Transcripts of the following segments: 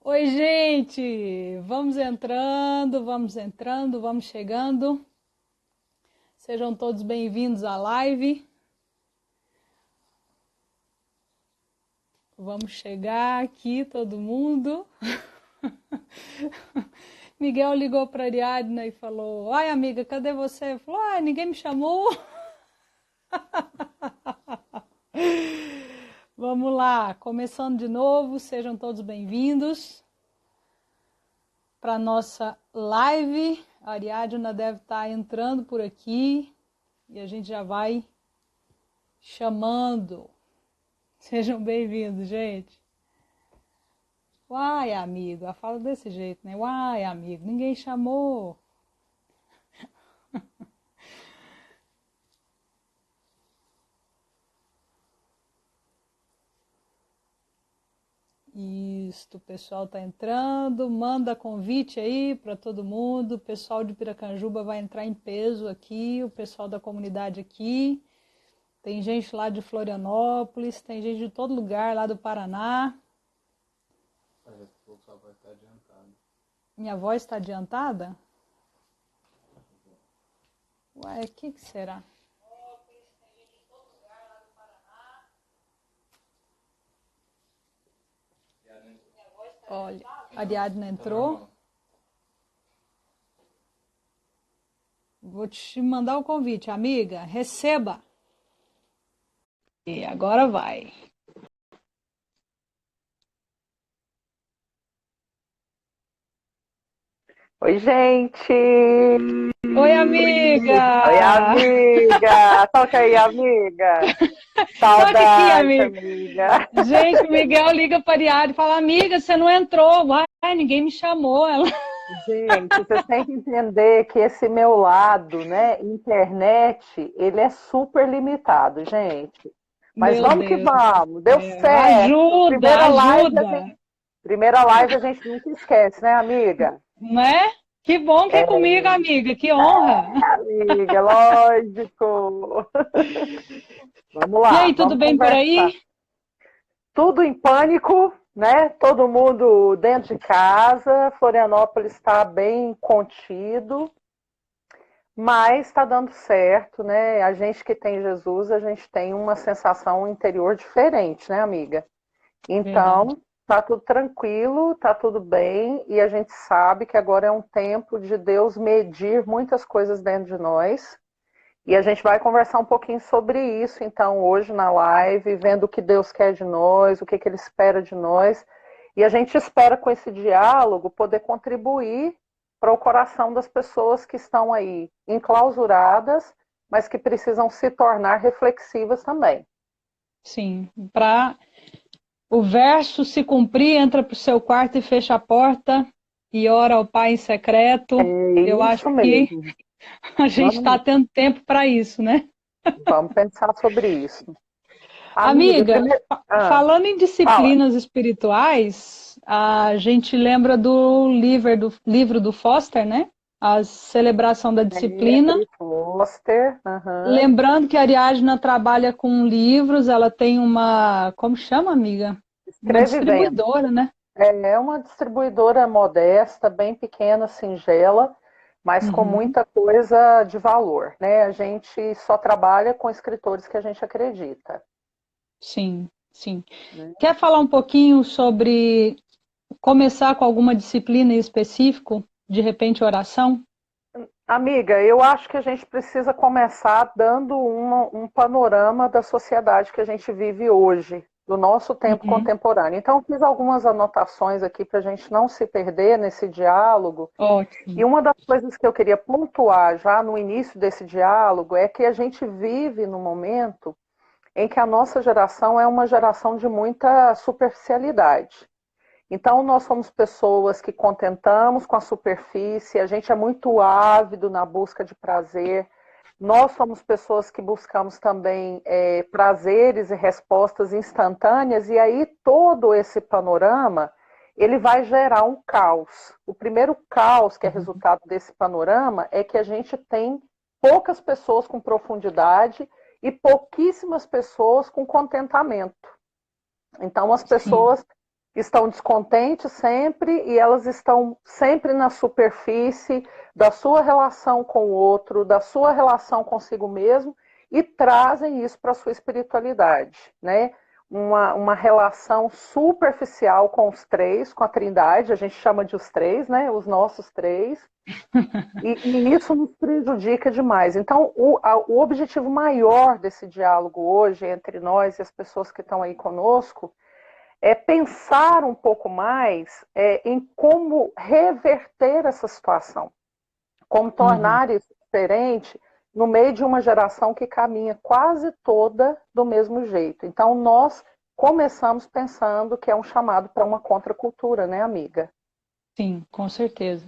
Oi, gente! Vamos chegando. Sejam todos bem-vindos à live. Vamos chegar aqui, todo mundo. Miguel ligou para a Ariadna e falou: Ai, amiga, cadê você? Falou: Ai, ninguém me chamou. Vamos lá, começando de novo, sejam todos bem-vindos para a nossa live. A Ariadna deve estar entrando por aqui e a gente já vai chamando. Sejam bem-vindos, gente. Uai, amigo, ela fala desse jeito, né? Uai, amigo, ninguém chamou. Isso, o pessoal está entrando, manda convite aí para todo mundo. O pessoal de Piracanjuba vai entrar em peso aqui, o pessoal da comunidade aqui. Tem gente lá de Florianópolis, tem gente de todo lugar lá do Paraná. Parece que a sua voz está adiantada. Minha voz está adiantada? Ué, o que será? Olha, a Ariadna entrou. Vou te mandar o convite, amiga. Receba. E agora vai. Oi, gente! Oi, Oi, amiga! amiga! Toca aí, amiga! Toca aqui, Saudade, amiga. amiga! Gente, o Miguel liga para a Ariadna e fala: Amiga, você não entrou. Uai, ninguém me chamou. Ela... Gente, vocês têm que entender que esse meu lado, né, internet, ele é super limitado, gente. Mas Meu vamos que Deus. vamos, deu certo! Ajuda, ajuda. Primeira live a gente nunca esquece, né, amiga? Não é? Que bom que é comigo, amiga. Que honra. Amiga, lógico! Vamos E lá, aí, tudo vamos bem por conversar. aí? Tudo em pânico, né? Todo mundo dentro de casa. Florianópolis está bem contido, mas está dando certo, né? A gente que tem Jesus, a gente tem uma sensação interior diferente, né, amiga? Verdade. Então, tá tudo tranquilo, tá tudo bem, e a gente sabe que agora é um tempo de Deus medir muitas coisas dentro de nós. E a gente vai conversar um pouquinho sobre isso, então, hoje na live, vendo o que Deus quer de nós, o que, que Ele espera de nós. E a gente espera, com esse diálogo, poder contribuir para o coração das pessoas que estão aí enclausuradas, mas que precisam se tornar reflexivas também. Sim, para o verso se cumprir, entra para o seu quarto e fecha a porta e ora ao Pai em secreto. É Eu acho isso que mesmo. a gente está Vamos, tendo tempo para isso, né? vamos pensar sobre isso. Amiga, Amiga, primeiro. falando em Fala. disciplinas espirituais, a gente lembra do livro do Foster, né? A celebração da É, disciplina. Pri Foster. Aham. Lembrando que a Ariadna trabalha com livros, ela tem uma, como chama, amiga? Uma Escreve vendo. distribuidora, né? É uma distribuidora modesta, bem pequena, singela, mas com Uhum. muita coisa de valor, né? A gente só trabalha com escritores que a gente acredita, Sim, sim. né? Quer falar um pouquinho sobre começar com alguma disciplina em específico? De repente, oração? Amiga, eu acho que a gente precisa começar dando um panorama da sociedade que a gente vive hoje, do nosso tempo Uhum. contemporâneo. Então, eu fiz algumas anotações aqui para a gente não se perder nesse diálogo. E Ótimo. uma das coisas que eu queria pontuar já no início desse diálogo é que a gente vive no momento em que a nossa geração é uma geração de muita superficialidade. Então, nós somos pessoas que contentamos com a superfície, a gente é muito ávido na busca de prazer. Nós somos pessoas que buscamos também prazeres e respostas instantâneas, e aí todo esse panorama ele vai gerar um caos. O primeiro caos que é Uhum. resultado desse panorama é que a gente tem poucas pessoas com profundidade e pouquíssimas pessoas com contentamento. Então, as Sim. pessoas estão descontentes sempre e elas estão sempre na superfície da sua relação com o outro, da sua relação consigo mesmo e trazem isso para a sua espiritualidade, né? Uma relação superficial com os três, com a Trindade, a gente chama de os três, né? Os nossos três. E isso nos prejudica demais. Então, o objetivo maior desse diálogo hoje entre nós e as pessoas que estão aí conosco é pensar um pouco mais em como reverter essa situação, como tornar isso diferente no meio de uma geração que caminha quase toda do mesmo jeito. Então, nós começamos pensando que é um chamado para uma contracultura, né, amiga? Sim, com certeza.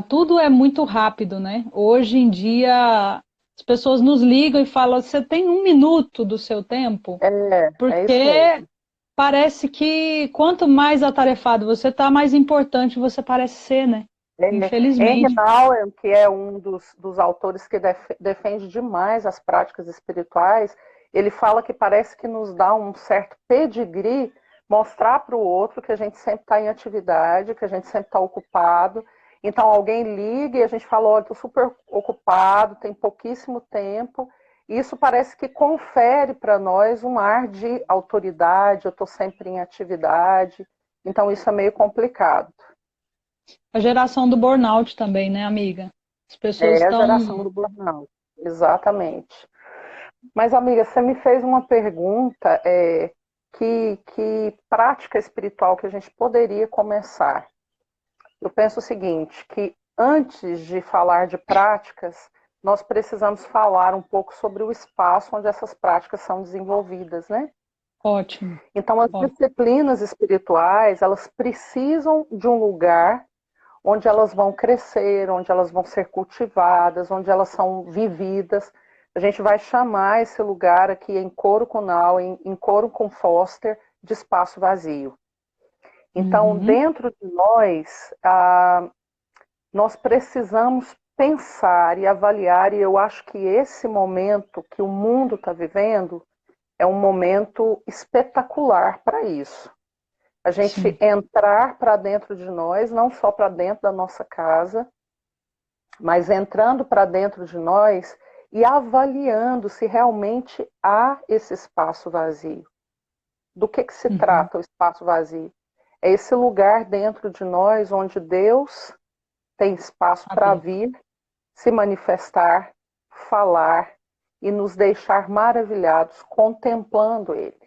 Tudo é muito rápido, né? Hoje em dia, as pessoas nos ligam e falam: você tem 1 minuto do seu tempo? É isso Porque mesmo. parece que quanto mais atarefado você está, mais importante você parece ser, né? Henry Infelizmente. Nouwen, que é um dos autores que defende demais as práticas espirituais, ele fala que parece que nos dá um certo pedigree mostrar para o outro que a gente sempre está em atividade, que a gente sempre está ocupado. Então alguém liga e a gente fala, olha, estou super ocupado, tem pouquíssimo tempo. Isso parece que confere para nós um ar de autoridade, eu estou sempre em atividade. Então isso é meio complicado. A geração do burnout também, né, amiga? As pessoas É a estão. geração do burnout, exatamente. Mas, amiga, você me fez uma pergunta, que prática espiritual que a gente poderia começar? Eu penso o seguinte, que antes de falar de práticas, nós precisamos falar um pouco sobre o espaço onde essas práticas são desenvolvidas, né? Ótimo, Então, as ótimo. disciplinas espirituais, elas precisam de um lugar onde elas vão crescer, onde elas vão ser cultivadas, onde elas são vividas. A gente vai chamar esse lugar aqui em coro com Nau, em coro com Foster, de espaço vazio. Então, dentro de nós, nós precisamos pensar e avaliar, e eu acho que esse momento que o mundo está vivendo é um momento espetacular para isso. A gente Sim. entrar para dentro de nós, não só para dentro da nossa casa, mas entrando para dentro de nós e avaliando se realmente há esse espaço vazio. Do que se trata o espaço vazio? É esse lugar dentro de nós onde Deus tem espaço para vir, se manifestar, falar e nos deixar maravilhados contemplando Ele.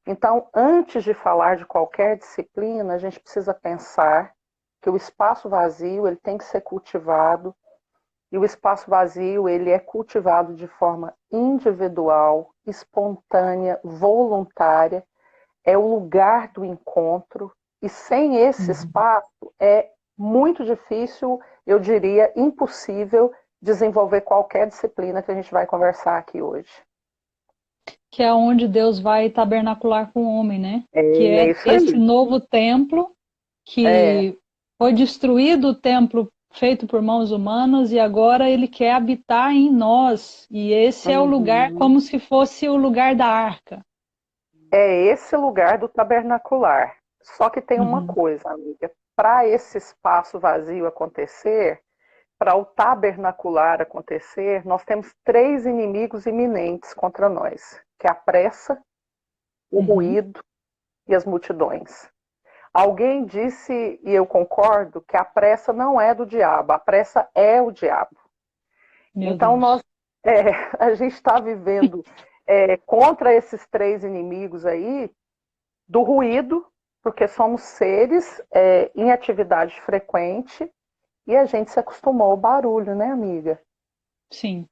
Então, antes de falar de qualquer disciplina, a gente precisa pensar que o espaço vazio ele tem que ser cultivado, e o espaço vazio ele é cultivado de forma individual, espontânea, voluntária, é o lugar do encontro, e sem esse espaço é muito difícil, eu diria impossível, desenvolver qualquer disciplina que a gente vai conversar aqui hoje. Que é onde Deus vai tabernacular com o homem, né? Que É é isso esse aí. novo templo que foi destruído, o templo feito por mãos humanas, e agora ele quer habitar em nós. E esse é o lugar como se fosse o lugar da arca. É esse lugar do tabernacular. Só que tem uma coisa, amiga. Para esse espaço vazio acontecer, para o tabernacular acontecer, nós temos 3 inimigos iminentes contra nós, que é a pressa, o ruído e as multidões. Alguém disse, e eu concordo, que a pressa não é do diabo, a pressa é o diabo. Meu Então, Deus. a gente está vivendo contra esses 3 inimigos aí, do ruído, porque somos seres em atividade frequente e a gente se acostumou ao barulho, né, amiga? Sim,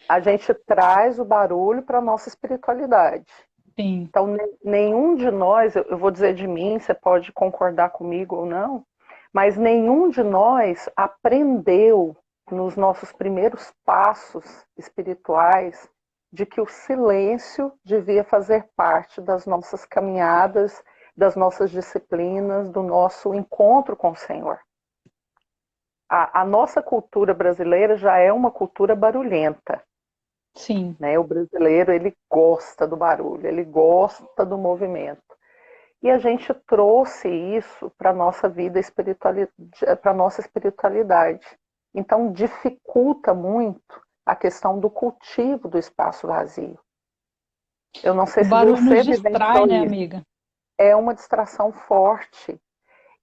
A gente traz o barulho para a nossa espiritualidade. sim. Então, nenhum de nós, eu vou dizer de mim, você pode concordar comigo ou não, mas nenhum de nós aprendeu nos nossos primeiros passos espirituais de que o silêncio devia fazer parte das nossas caminhadas, das nossas disciplinas, do nosso encontro com o Senhor. A nossa cultura brasileira já é uma cultura barulhenta. Sim. Né? O brasileiro ele gosta do barulho, ele gosta do movimento. E a gente trouxe isso para a nossa vida espiritualidade, para a nossa espiritualidade. Então dificulta muito a questão do cultivo do espaço vazio. Eu não sei O se barulho você nos distrai, vivenciou né, isso. amiga? É uma distração forte.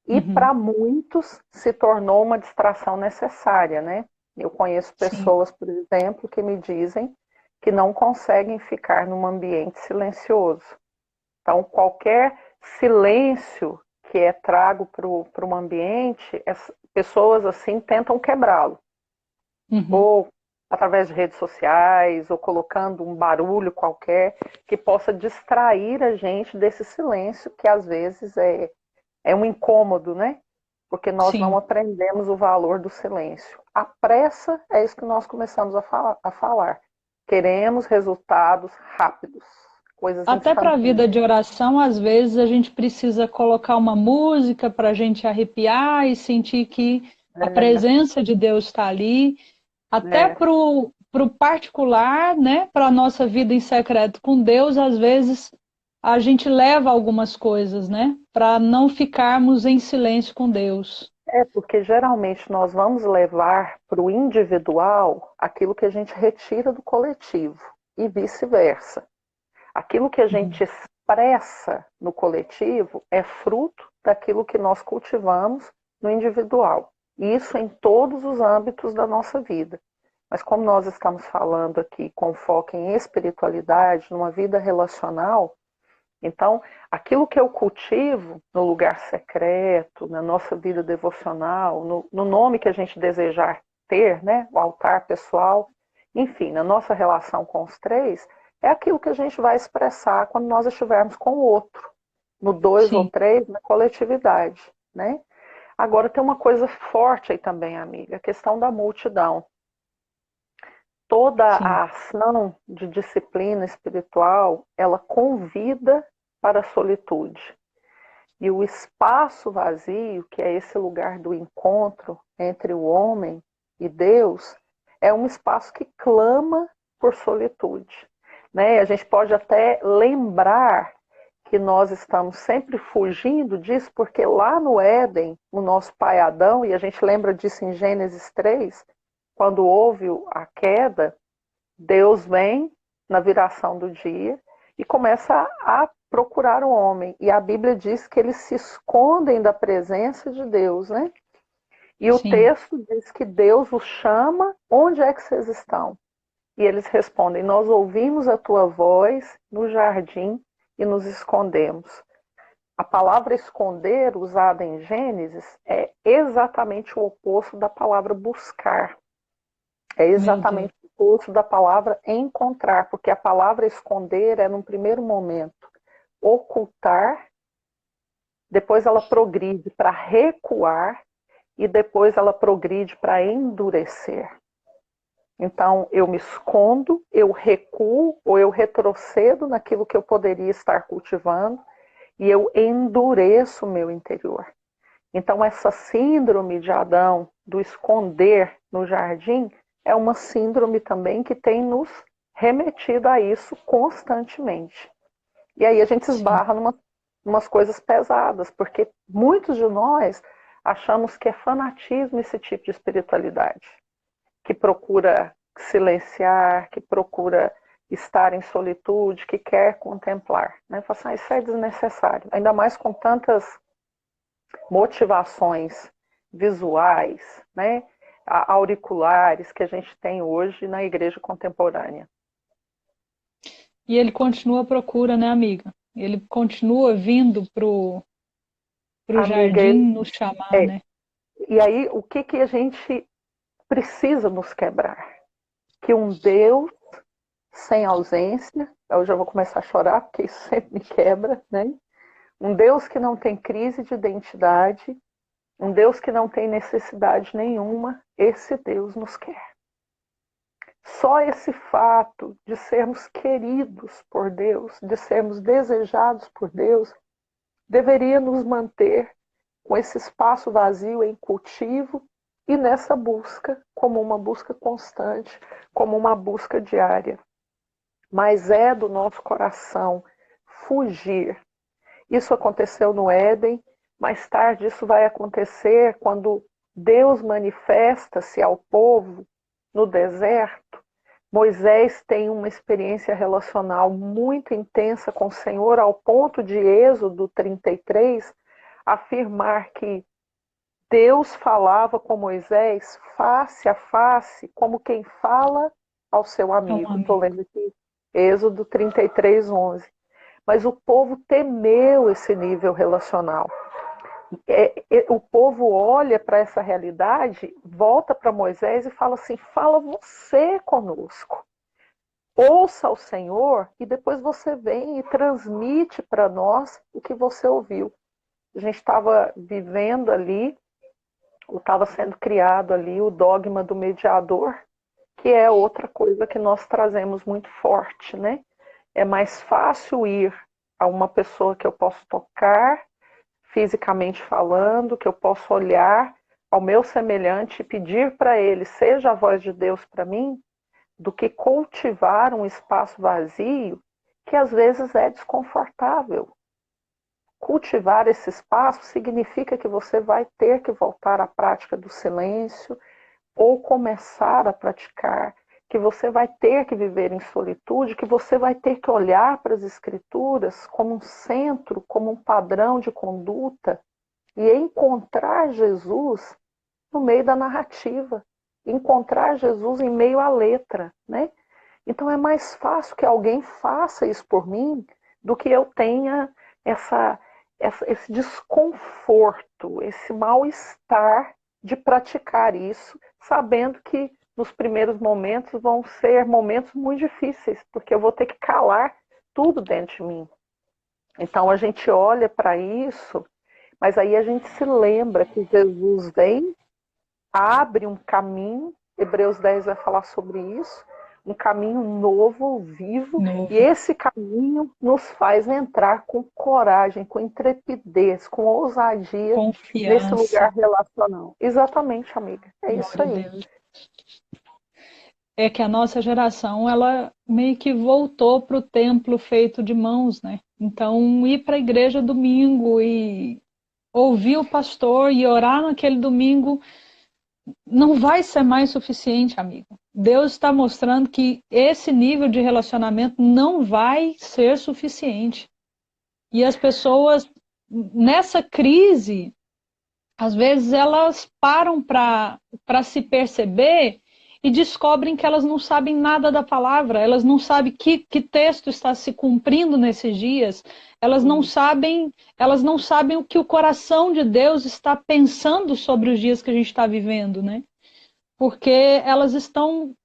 E Uhum, para muitos se tornou uma distração necessária, né? Eu conheço sim, pessoas, por exemplo, que me dizem que não conseguem ficar num ambiente silencioso. Então, qualquer silêncio que é trago para um ambiente, pessoas assim tentam quebrá-lo. uhum, Ou através de redes sociais, ou colocando um barulho qualquer que possa distrair a gente desse silêncio que às vezes é um incômodo, né? Porque nós não sim. aprendemos o valor do silêncio. A pressa é isso que nós começamos a falar. Queremos resultados rápidos, coisas Até para a vida instantâneas. de oração, às vezes a gente precisa colocar uma música para a gente arrepiar e sentir que a É, presença de Deus está ali. Até é, para o particular, né? Para a nossa vida em secreto com Deus, às vezes a gente leva algumas coisas, né? Para não ficarmos em silêncio com Deus. porque geralmente nós vamos levar para o individual aquilo que a gente retira do coletivo e vice-versa. Aquilo que a Uhum. gente expressa no coletivo é fruto daquilo que nós cultivamos no individual. E isso em todos os âmbitos da nossa vida. Mas como nós estamos falando aqui com foco em espiritualidade, numa vida relacional, então aquilo que eu cultivo no lugar secreto, na nossa vida devocional, no nome que a gente desejar ter, né, o altar pessoal, enfim, na nossa relação com os três, é aquilo que a gente vai expressar quando nós estivermos com o outro, no dois ou Sim, três, na coletividade, né? Agora tem uma coisa forte aí também, amiga, a questão da multidão. Toda sim, a ação de disciplina espiritual, ela convida para a solitude. E o espaço vazio, que é esse lugar do encontro entre o homem e Deus, é um espaço que clama por solitude. Né? A gente pode até lembrar que nós estamos sempre fugindo disso, porque lá no Éden, o nosso pai Adão, e a gente lembra disso em Gênesis 3, quando houve a queda, Deus vem na viração do dia e começa a procurar o homem. E a Bíblia diz que eles se escondem da presença de Deus, né? E o sim, texto diz que Deus os chama, onde é que vocês estão? E eles respondem, nós ouvimos a tua voz no jardim e nos escondemos. A palavra esconder, usada em Gênesis, é exatamente o oposto da palavra buscar. É meu Deus. exatamente o oposto da palavra encontrar, porque a palavra esconder é, num primeiro momento, ocultar, depois ela progride para recuar e depois ela progride para endurecer. Então, eu me escondo, eu recuo ou eu retrocedo naquilo que eu poderia estar cultivando e eu endureço o meu interior. Então, essa síndrome de Adão, do esconder no jardim, é uma síndrome também que tem nos remetido a isso constantemente. E aí a gente Sim. esbarra umas coisas pesadas, porque muitos de nós achamos que é fanatismo esse tipo de espiritualidade, que procura silenciar, que procura estar em solitude, que quer contemplar. Né? Fala assim, isso é desnecessário, ainda mais com tantas motivações visuais, né, auriculares que a gente tem hoje na igreja contemporânea. E ele continua à procura, né, amiga? Ele continua vindo pro Amiga, jardim nos chamar, é, né? e aí o que, que a gente precisa nos quebrar? Que um Deus sem ausência, eu já vou começar a chorar porque isso sempre me quebra, né? Um Deus que não tem crise de identidade, um Deus que não tem necessidade nenhuma, esse Deus nos quer. Só esse fato de sermos queridos por Deus, de sermos desejados por Deus, deveria nos manter com esse espaço vazio em cultivo e nessa busca, como uma busca constante, como uma busca diária. Mas é do nosso coração fugir Isso aconteceu no Éden, mais tarde isso vai acontecer quando Deus manifesta-se ao povo no deserto. Moisés tem uma experiência relacional muito intensa com o Senhor, ao ponto de Êxodo 33 afirmar que Deus falava com Moisés face a face, como quem fala ao seu amigo. Estou lendo aqui Êxodo 33, 11. Mas o povo temeu esse nível relacional. O povo olha para essa realidade, volta para Moisés e fala assim: fala você conosco. Ouça ao Senhor e depois você vem e transmite para nós o que você ouviu. A gente estava vivendo ali, estava sendo criado ali o dogma do mediador, que é outra coisa que nós trazemos muito forte, né? É mais fácil ir a uma pessoa que eu posso tocar, fisicamente falando, que eu posso olhar ao meu semelhante e pedir para ele, seja a voz de Deus para mim, do que cultivar um espaço vazio que às vezes é desconfortável. Cultivar esse espaço significa que você vai ter que voltar à prática do silêncio ou começar a praticar, que você vai ter que viver em solitude, que você vai ter que olhar para as Escrituras como um centro, como um padrão de conduta e encontrar Jesus no meio da narrativa, encontrar Jesus em meio à letra, né? Então é mais fácil que alguém faça isso por mim do que eu tenha esse desconforto, esse mal-estar de praticar isso, sabendo que nos primeiros momentos vão ser momentos muito difíceis, porque eu vou ter que calar tudo dentro de mim. Então a gente olha para isso, mas aí a gente se lembra que Jesus vem, abre um caminho, Hebreus 10 vai falar sobre isso, um caminho novo, vivo, e esse caminho nos faz entrar com coragem, com intrepidez, com ousadia, confiança nesse lugar relacional. Exatamente, amiga. É isso aí. Deus. É que a nossa geração, ela meio que voltou para o templo feito de mãos, né? Então, ir para a igreja domingo e ouvir o pastor e orar naquele domingo não vai ser mais suficiente, amigo. Deus está mostrando que esse nível de relacionamento não vai ser suficiente. E as pessoas, nessa crise, às vezes elas param para se perceber e descobrem que elas não sabem nada da palavra, elas não sabem que texto está se cumprindo nesses dias, elas não sabem o que o coração de Deus está pensando sobre os dias que a gente está vivendo, né? Porque elas estão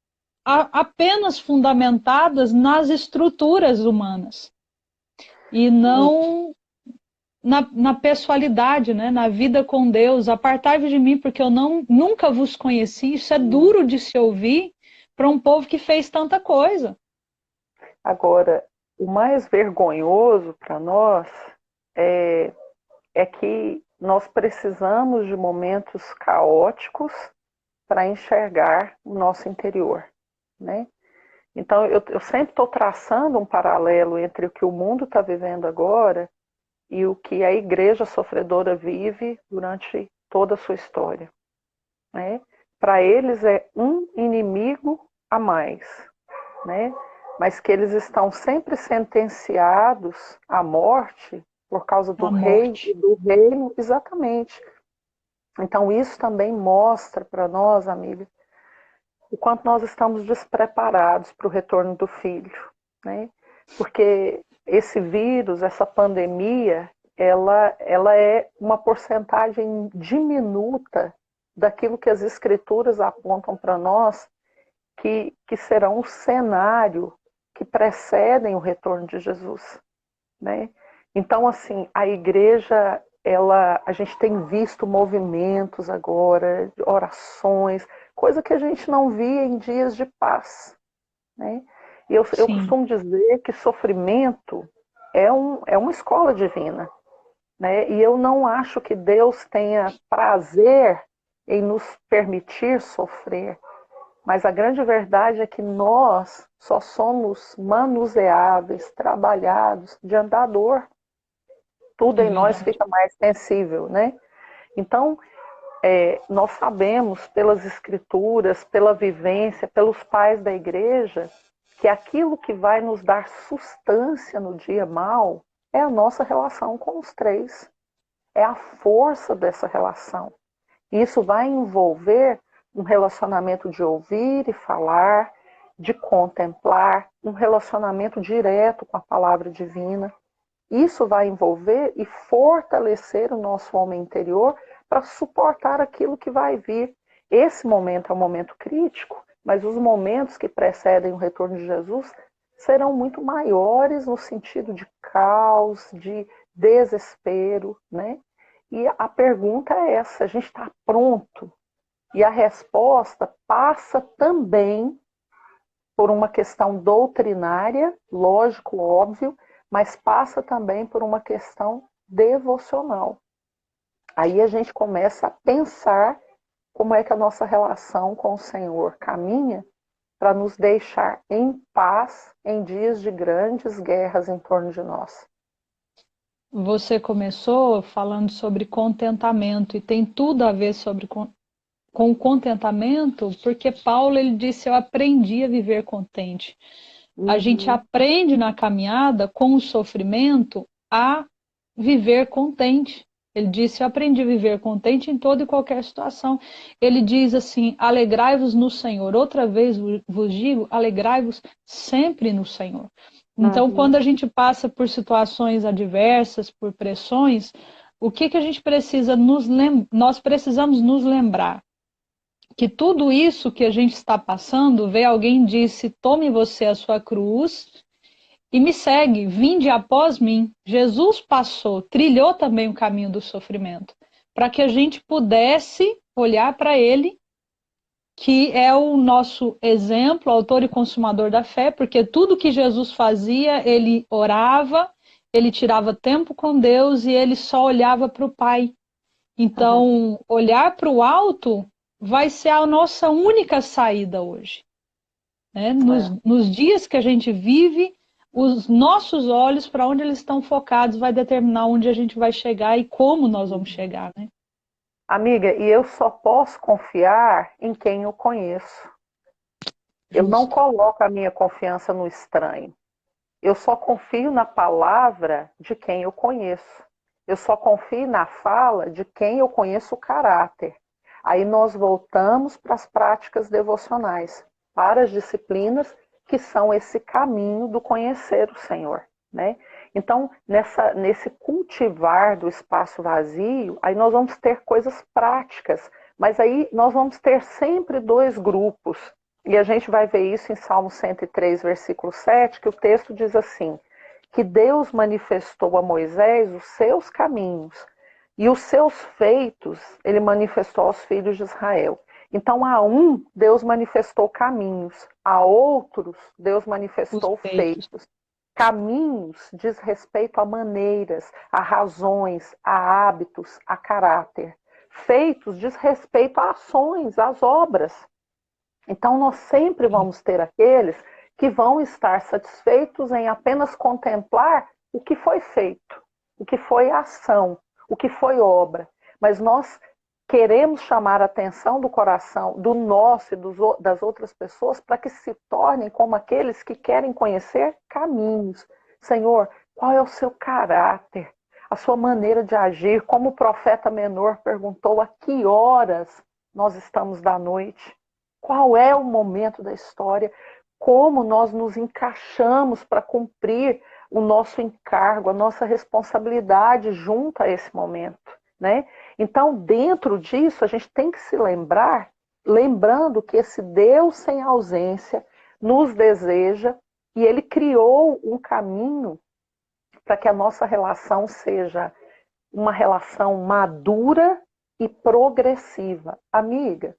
apenas fundamentadas nas estruturas humanas e não na pessoalidade, né? Na vida com Deus. Apartai-vos de mim, porque eu nunca vos conheci. Isso é duro de se ouvir para um povo que fez tanta coisa. Agora, o mais vergonhoso para nós é que nós precisamos de momentos caóticos para enxergar o nosso interior, né? Então, eu sempre estou traçando um paralelo entre o que o mundo está vivendo agora e o que a igreja sofredora vive durante toda a sua história, né? Para eles é um inimigo a mais, né? Mas que eles estão sempre sentenciados à morte por causa do rei e do reino, exatamente. Então isso também mostra para nós, amiga, o quanto nós estamos despreparados para o retorno do Filho, né? Porque esse vírus, essa pandemia, ela é uma porcentagem diminuta daquilo que as Escrituras apontam para nós que serão o cenário que precedem o retorno de Jesus, né? Então, assim, a igreja, a gente tem visto movimentos agora, orações, coisa que a gente não via em dias de paz, né? E eu costumo dizer que sofrimento é uma escola divina, né? E eu não acho que Deus tenha prazer em nos permitir sofrer, mas a grande verdade é que nós só somos manuseáveis, trabalhados de andador. tudo É em nós verdade. fica mais sensível, né? Então, nós sabemos pelas escrituras, pela vivência, pelos pais da igreja, que aquilo que vai nos dar sustância no dia mal é a nossa relação com os três, é a força dessa relação. Isso vai envolver um relacionamento de ouvir e falar, de contemplar, um relacionamento direto com a palavra divina. Isso vai envolver e fortalecer o nosso homem interior para suportar aquilo que vai vir. Esse momento é um momento crítico, mas os momentos que precedem o retorno de Jesus serão muito maiores no sentido de caos, de desespero, né? E a pergunta é essa: a gente está pronto? E a resposta passa também por uma questão doutrinária, lógico, óbvio, mas passa também por uma questão devocional. Aí a gente começa a pensar como é que a nossa relação com o Senhor caminha para nos deixar em paz em dias de grandes guerras em torno de nós. Você começou falando sobre contentamento e tem tudo a ver com contentamento, porque Paulo ele disse: eu aprendi a viver contente. A gente aprende na caminhada com o sofrimento a viver contente. Ele disse: eu aprendi a viver contente em toda e qualquer situação. Ele diz assim: alegrai-vos no Senhor. Outra vez vos digo, alegrai-vos sempre no Senhor. Então, quando a gente passa por situações adversas, por pressões, o que a gente precisa nós precisamos nos lembrar que tudo isso que a gente está passando, veio alguém disse: tome você a sua cruz e me segue, vinde após mim. Jesus passou, trilhou também o caminho do sofrimento, para que a gente pudesse olhar para ele, que é o nosso exemplo, autor e consumador da fé, porque tudo que Jesus fazia, ele orava, ele tirava tempo com Deus e ele só olhava para o Pai. Então, olhar para o alto vai ser a nossa única saída hoje. Né? Nos dias que a gente vive, os nossos olhos, para onde eles estão focados, vai determinar onde a gente vai chegar e como nós vamos chegar. Né? Amiga, e eu só posso confiar em quem eu conheço. Eu não Justo. coloco a minha confiança no estranho. Eu só confio na palavra de quem eu conheço. Eu só confio na fala de quem eu conheço o caráter. Aí nós voltamos para as práticas devocionais, para as disciplinas que são esse caminho do conhecer o Senhor, né? Então, nesse cultivar do espaço vazio, aí nós vamos ter coisas práticas, mas aí nós vamos ter sempre dois grupos. E a gente vai ver isso em Salmo 103, versículo 7, que o texto diz assim: que Deus manifestou a Moisés os seus caminhos e os seus feitos ele manifestou aos filhos de Israel. Então, a um, Deus manifestou caminhos, a outros, Deus manifestou feitos. Caminhos diz respeito a maneiras, a razões, a hábitos, a caráter. Feitos diz respeito a ações, às obras. Então, nós sempre vamos ter aqueles que vão estar satisfeitos em apenas contemplar o que foi feito, o que foi ação, o que foi obra. Mas nós queremos chamar a atenção do coração, do nosso e das outras pessoas, para que se tornem como aqueles que querem conhecer caminhos. Senhor, qual é o seu caráter, a sua maneira de agir? Como o profeta Menor perguntou: a que horas nós estamos da noite? Qual é o momento da história? Como nós nos encaixamos para cumprir o nosso encargo, a nossa responsabilidade junto a esse momento, né? Então, dentro disso, a gente tem que se lembrar, lembrando que esse Deus sem ausência nos deseja e Ele criou um caminho para que a nossa relação seja uma relação madura e progressiva. Amiga,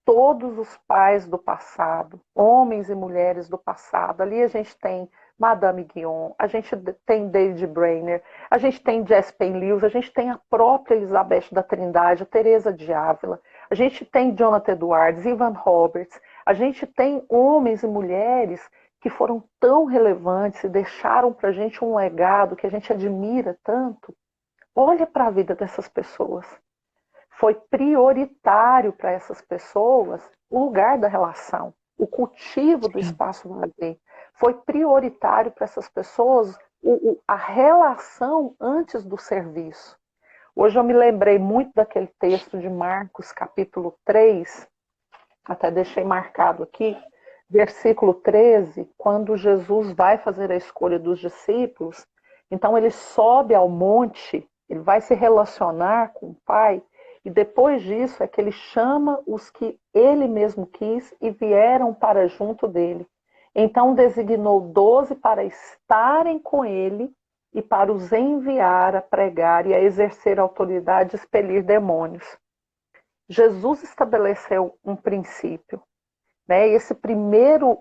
todos os pais do passado, homens e mulheres do passado. Ali a gente tem Madame Guion, a gente tem David Brainerd, a gente tem Jesse Payne Lewis, a gente tem a própria Elizabeth da Trindade, a Teresa de Ávila, a gente tem Jonathan Edwards, Ivan Roberts, a gente tem homens e mulheres que foram tão relevantes e deixaram para a gente um legado que a gente admira tanto. Olha para a vida dessas pessoas. Foi prioritário para essas pessoas o lugar da relação, o cultivo do Sim. espaço vazio. Foi prioritário para essas pessoas a relação antes do serviço. Hoje eu me lembrei muito daquele texto de Marcos, capítulo 3, até deixei marcado aqui, versículo 13, quando Jesus vai fazer a escolha dos discípulos, então ele sobe ao monte, ele vai se relacionar com o Pai, e depois disso é que ele chama os que ele mesmo quis e vieram para junto dele. Então designou 12 para estarem com ele e para os enviar a pregar e a exercer autoridade e expelir demônios. Jesus estabeleceu um princípio, né? E esse primeiro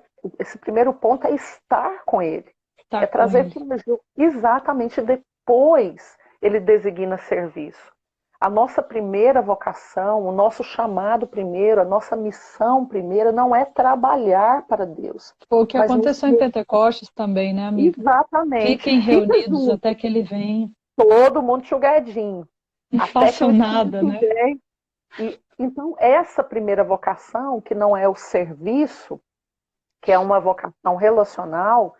ponto é estar com ele, Tá é com trazer ele. para o exatamente depois ele designa serviço. A nossa primeira vocação, o nosso chamado primeiro, a nossa missão primeira não é trabalhar para Deus, Foi o que mas aconteceu em Pentecostes também, né, amiga? exatamente, Fiquem fica reunidos junto, até que ele venha. todo mundo enxugadinho, Não até que o façam nada, Espírito né? vem. E, então, essa primeira vocação, que não é o serviço, que é uma vocação relacional,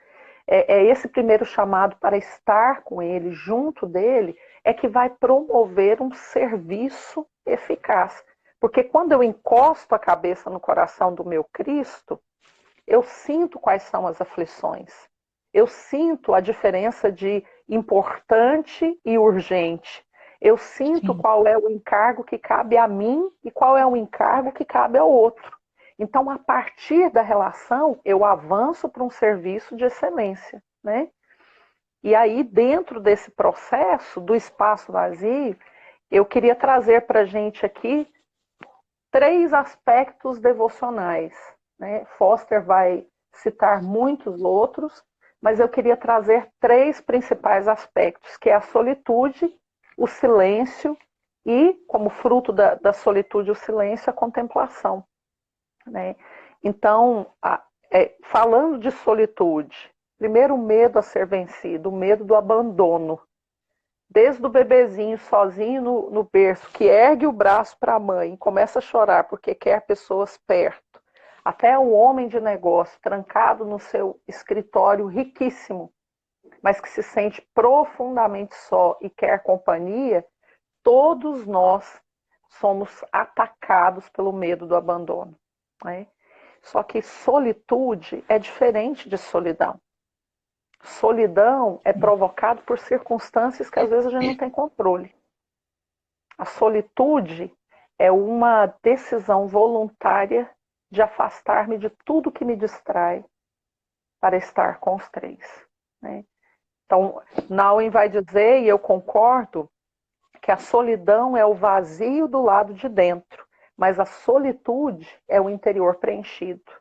é esse primeiro chamado para estar com ele, junto dele, é que vai promover um serviço eficaz. Porque quando eu encosto a cabeça no coração do meu Cristo, eu sinto quais são as aflições. Eu sinto a diferença de importante e urgente. Eu sinto Sim. qual é o encargo que cabe a mim e qual é o encargo que cabe ao outro. Então, a partir da relação, eu avanço para um serviço de excelência, né? E aí, dentro desse processo do espaço vazio, eu queria trazer para a gente aqui 3 aspectos devocionais, né? Foster vai citar muitos outros, mas eu queria trazer 3 principais aspectos, que é a solitude, o silêncio e, como fruto da solitude e o silêncio, a contemplação, né? Então, falando de solitude, primeiro o medo a ser vencido, o medo do abandono. Desde o bebezinho sozinho no berço, que ergue o braço para a mãe e começa a chorar porque quer pessoas perto, até o homem de negócio trancado no seu escritório riquíssimo, mas que se sente profundamente só e quer companhia, todos nós somos atacados pelo medo do abandono, né? Só que solitude é diferente de solidão. Solidão é provocado por circunstâncias que às vezes a gente não tem controle. A solitude é uma decisão voluntária de afastar-me de tudo que me distrai para estar com os 3, né? Então, Nouwen vai dizer, e eu concordo, que a solidão é o vazio do lado de dentro, mas a solitude é o interior preenchido.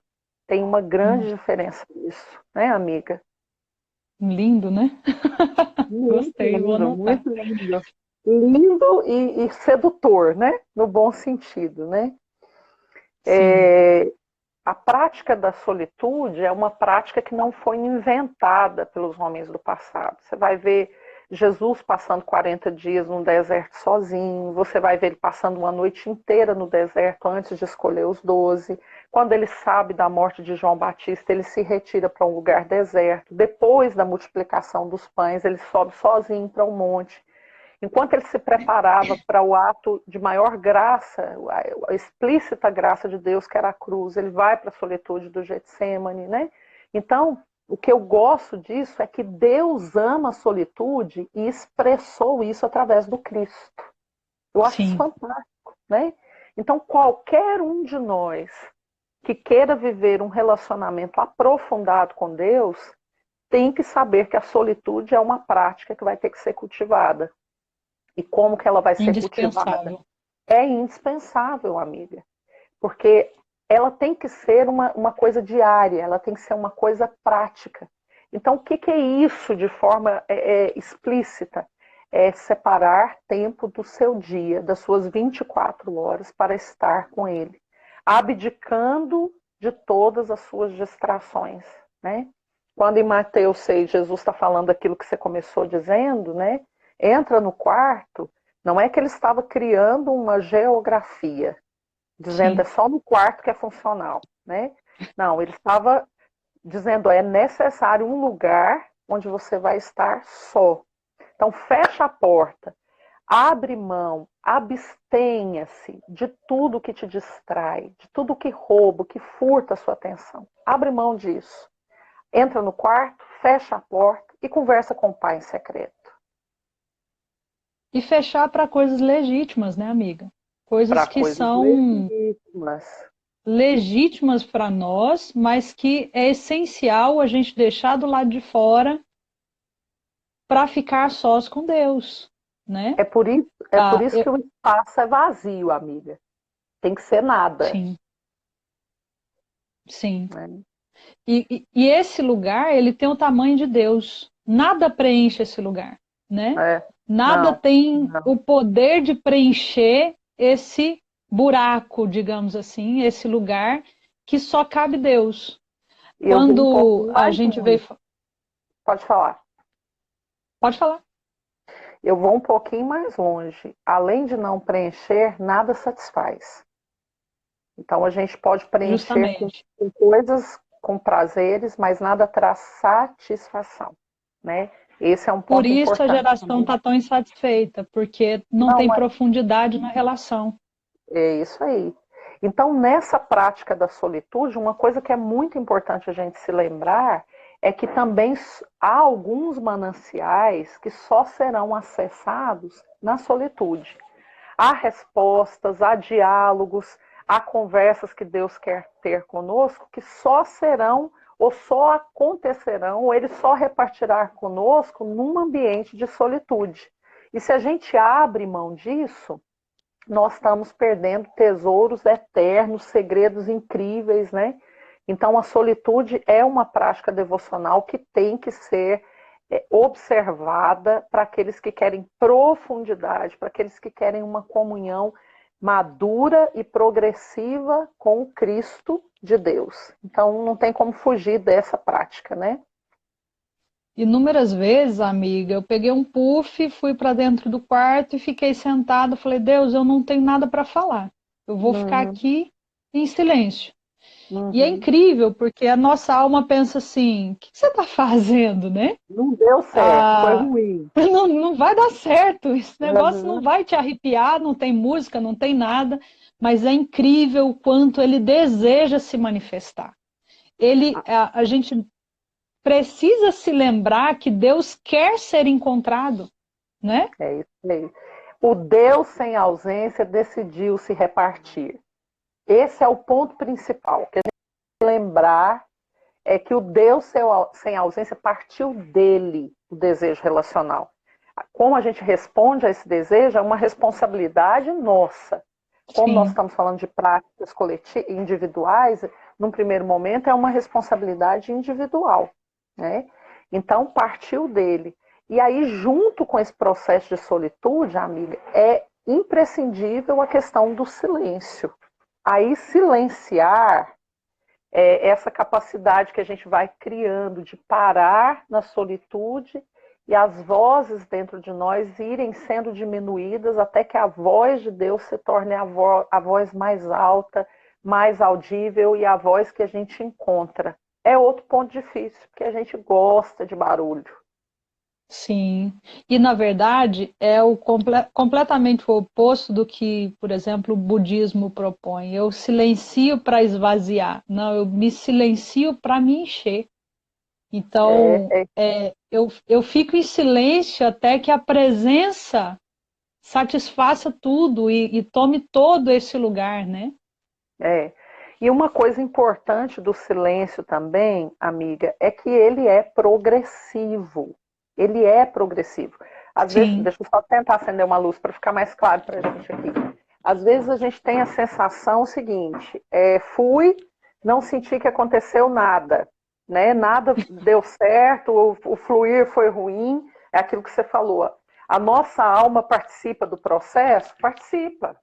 Tem uma grande diferença nisso, né, amiga? Lindo, né? Muito Gostei, vou lindo, anotar. muito lindo. Lindo e sedutor, né? No bom sentido, né? Sim. A prática da solitude é uma prática que não foi inventada pelos homens do passado. Você vai ver Jesus passando 40 dias no deserto sozinho, você vai ver ele passando uma noite inteira no deserto antes de escolher os 12. Quando ele sabe da morte de João Batista, ele se retira para um lugar deserto. Depois da multiplicação dos pães, ele sobe sozinho para um monte. Enquanto ele se preparava para o ato de maior graça, a explícita graça de Deus, que era a cruz, ele vai para a solitude do Getsêmani, né? Então, o que eu gosto disso é que Deus ama a solitude e expressou isso através do Cristo. Eu acho isso Sim. fantástico, né? Então, qualquer um de nós que queira viver um relacionamento aprofundado com Deus, tem que saber que a solitude é uma prática que vai ter que ser cultivada. E como que ela vai ser cultivada? Indispensável. É indispensável, amiga, porque ela tem que ser uma coisa diária, ela tem que ser uma coisa prática. Então, o que é isso de forma explícita? É separar tempo do seu dia, das suas 24 horas, para estar com ele, abdicando de todas as suas distrações, né? Quando em Mateus 6, Jesus está falando aquilo que você começou dizendo, né? entra no quarto, não é que ele estava criando uma geografia, dizendo é só no quarto que é funcional, né? Não, ele estava dizendo é necessário um lugar onde você vai estar só. Então fecha a porta, abre mão, abstenha-se de tudo que te distrai, de tudo que rouba, que furta a sua atenção. Abre mão disso. Entra no quarto, fecha a porta e conversa com o pai em secreto. E fechar para coisas legítimas, né, amiga? Coisas Para que coisas são legítimas. legítimas para nós, mas que é essencial a gente deixar do lado de fora para ficar sós com Deus, né? É por Ah, isso que o espaço é vazio, amiga. Tem que ser nada. sim, sim. Né? E esse lugar, ele tem o tamanho de Deus. Nada preenche esse lugar, né? Nada Não, tem não. o poder de preencher esse buraco, digamos assim, esse lugar que só cabe Deus. Eu vou um Quando pouquinho a mais gente vê. longe. Pode falar. Pode falar. Eu vou um pouquinho mais longe. Além de não preencher, nada satisfaz. Então a gente pode preencher Justamente. com coisas, com prazeres, mas nada traz satisfação, né? Esse é um Por ponto isso a importante geração também. está tão insatisfeita, porque não tem Não, profundidade na relação. é isso aí. Então, nessa prática da solitude, uma coisa que é muito importante a gente se lembrar é que também há alguns mananciais que só serão acessados na solitude. Há respostas, há diálogos, há conversas que Deus quer ter conosco que só serão ou só acontecerão, ou Ele só repartirá conosco num ambiente de solitude. E se a gente abre mão disso, nós estamos perdendo tesouros eternos, segredos incríveis, né? Então, a solitude é uma prática devocional que tem que ser observada para aqueles que querem profundidade, para aqueles que querem uma comunhão madura e progressiva com o Cristo de Deus. Então, não tem como fugir dessa prática, né? Inúmeras vezes, amiga, eu peguei um puff, fui para dentro do quarto e fiquei sentada. Falei, Deus, eu não tenho nada para falar. Eu vou ficar Uhum, aqui em silêncio. E é uhum. incrível, porque a nossa alma pensa assim: o que você está fazendo, né? Não deu certo, foi Ah, ruim. não vai dar certo, esse negócio não Uhum. vai te arrepiar, não tem música, não tem nada, mas é incrível o quanto ele deseja se manifestar. A gente precisa se lembrar que Deus quer ser encontrado, né? É isso aí. O Deus sem ausência decidiu se repartir. Esse é o ponto principal. Que a gente tem que lembrar é que o Deus sem ausência partiu dele o desejo relacional. Como a gente responde a esse desejo é uma responsabilidade nossa. Como nós Sim. estamos falando de práticas individuais, num primeiro momento é uma responsabilidade individual, né? Então partiu dele. E aí, junto com esse processo de solitude, amiga, é imprescindível a questão do silêncio. Aí, silenciar é essa capacidade que a gente vai criando de parar na solitude e as vozes dentro de nós irem sendo diminuídas até que a voz de Deus se torne a voz mais alta, mais audível e a voz que a gente encontra. É outro ponto difícil, porque a gente gosta de barulho. Sim, e na verdade é completamente o oposto do que, por exemplo, o budismo propõe. Eu silencio para esvaziar, não, eu me silencio para me encher. Então, É, eu fico em silêncio até que a presença satisfaça tudo e tome todo esse lugar, né? é. E uma coisa importante do silêncio também, amiga, é que ele é progressivo. Ele é progressivo. Às vezes, Sim, deixa eu só tentar acender uma luz para ficar mais claro para a gente aqui. Às vezes a gente tem a sensação seguinte: fui, não senti que aconteceu nada, né? Nada deu certo, o fluir foi ruim, é aquilo que você falou. A nossa alma participa do processo? Participa.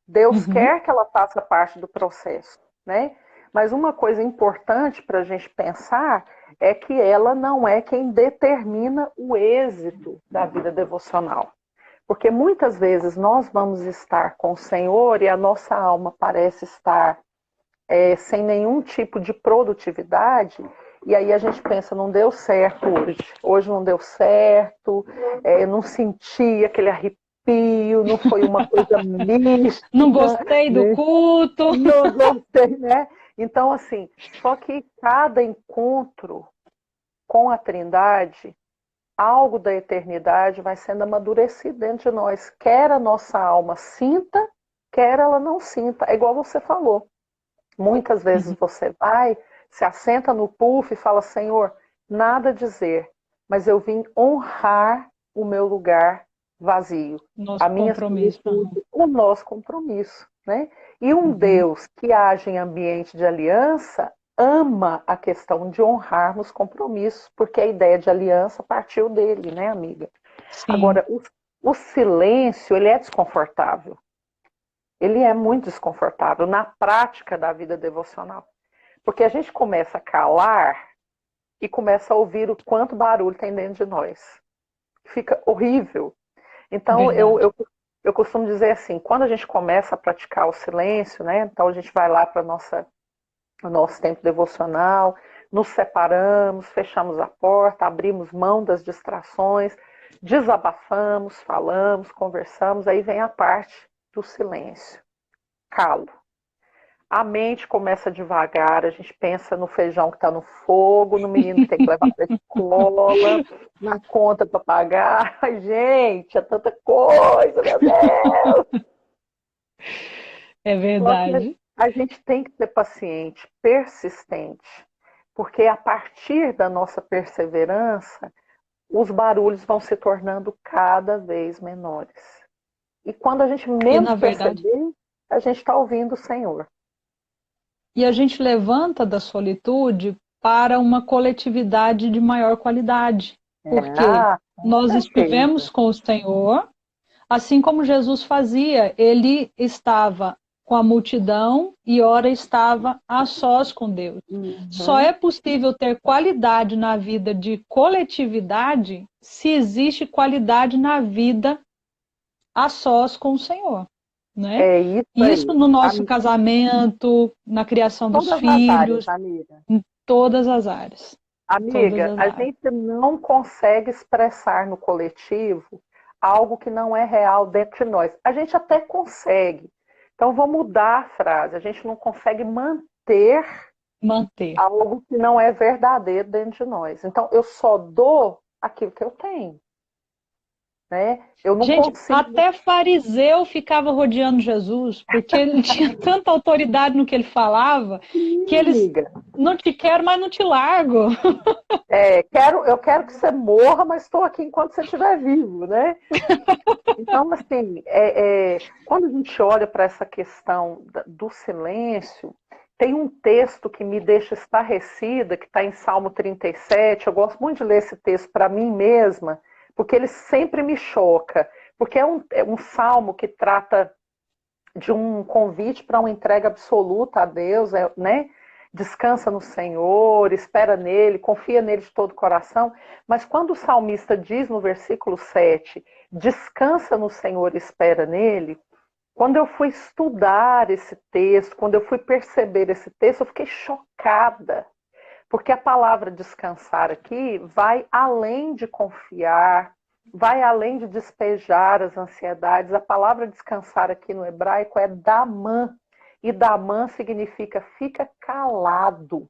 Deus uhum. quer que ela faça parte do processo, né? Mas uma coisa importante para a gente pensar é que ela não é quem determina o êxito da vida devocional. Porque muitas vezes nós vamos estar com o Senhor e a nossa alma parece estar sem nenhum tipo de produtividade, e aí a gente pensa, não deu certo hoje não deu certo, não senti aquele arrepio, não foi uma coisa mística, Não gostei do né? culto. Não gostei, né? Então, assim, só que cada encontro com a Trindade, algo da eternidade vai sendo amadurecido dentro de nós, quer a nossa alma sinta, quer ela não sinta, é igual você falou. Muitas vezes você vai, se assenta no púlpito e fala, Senhor, nada a dizer, mas eu vim honrar o meu lugar vazio, Nosso a minha compromisso. solitude, o nosso compromisso, né? E um Deus que age em ambiente de aliança ama a questão de honrarmos compromissos, porque a ideia de aliança partiu dele, né, amiga? Sim. Agora, o silêncio, ele é desconfortável. Ele é muito desconfortável na prática da vida devocional. Porque a gente começa a calar e começa a ouvir o quanto barulho tem dentro de nós. Fica horrível. Então, eu costumo dizer assim, quando a gente começa a praticar o silêncio, né? Então a gente vai lá para o nosso tempo devocional, nos separamos, fechamos a porta, abrimos mão das distrações, desabafamos, falamos, conversamos, aí vem a parte do silêncio. Calo. A mente começa devagar, a gente pensa no feijão que está no fogo, no menino que tem que levar para a escola, na conta para pagar. Ai, gente, é tanta coisa, meu Deus! É verdade. A gente tem que ser paciente, persistente, porque a partir da nossa perseverança, os barulhos vão se tornando cada vez menores. E quando a gente menos perceber, a gente está ouvindo o Senhor. E a gente levanta da solitude para uma coletividade de maior qualidade. Porque nós estivemos com o Senhor, assim como Jesus fazia, ele estava com a multidão e ora estava a sós com Deus. Só é possível ter qualidade na vida de coletividade se existe qualidade na vida a sós com o Senhor. Né? Isso no nosso casamento, na criação dos filhos, em todas as áreas. Amiga, a gente não consegue expressar no coletivo algo que não é real dentro de nós. A gente até consegue. Então, vou mudar a frase. A gente não consegue manter algo que não é verdadeiro dentro de nós. Então, eu só dou aquilo que eu tenho. Né? Eu não consigo... até fariseu ficava rodeando Jesus, porque ele tinha tanta autoridade no que ele falava, que eles não te quero, mas não te largo. Eu quero que você morra, mas estou aqui enquanto você estiver vivo, né? Então, assim, quando a gente olha para essa questão do silêncio, tem um texto que me deixa estarrecida, que está em Salmo 37, eu gosto muito de ler esse texto para mim mesma, porque ele sempre me choca, porque é um salmo que trata de um convite para uma entrega absoluta a Deus, né? Descansa no Senhor, espera nele, confia nele de todo o coração, mas quando o salmista diz no versículo 7, descansa no Senhor e espera nele, quando eu fui estudar esse texto, quando eu fui perceber esse texto, eu fiquei chocada. Porque a palavra descansar aqui vai além de confiar, vai além de despejar as ansiedades. A palavra descansar aqui no hebraico é damã. E damã significa fica calado.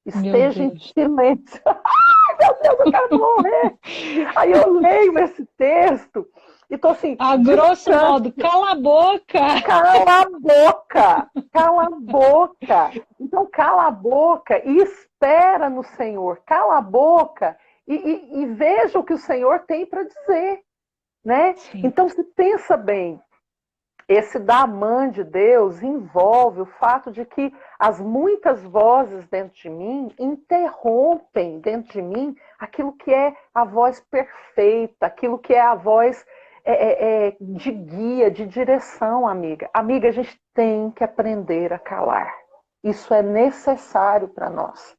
Esteja em silêncio. Ai, meu Deus, eu quero morrer. Aí eu leio esse texto e tô assim... A grosso modo, cala a boca. Cala a boca. Cala a boca. Então, cala a boca e espera no Senhor. Cala a boca e veja o que o Senhor tem para dizer. Né? Então, se pensa bem, esse damã de Deus envolve o fato de que as muitas vozes dentro de mim interrompem dentro de mim aquilo que é a voz perfeita, aquilo que é a voz de guia, de direção, amiga. Amiga, a gente tem que aprender a calar. Isso é necessário para nós.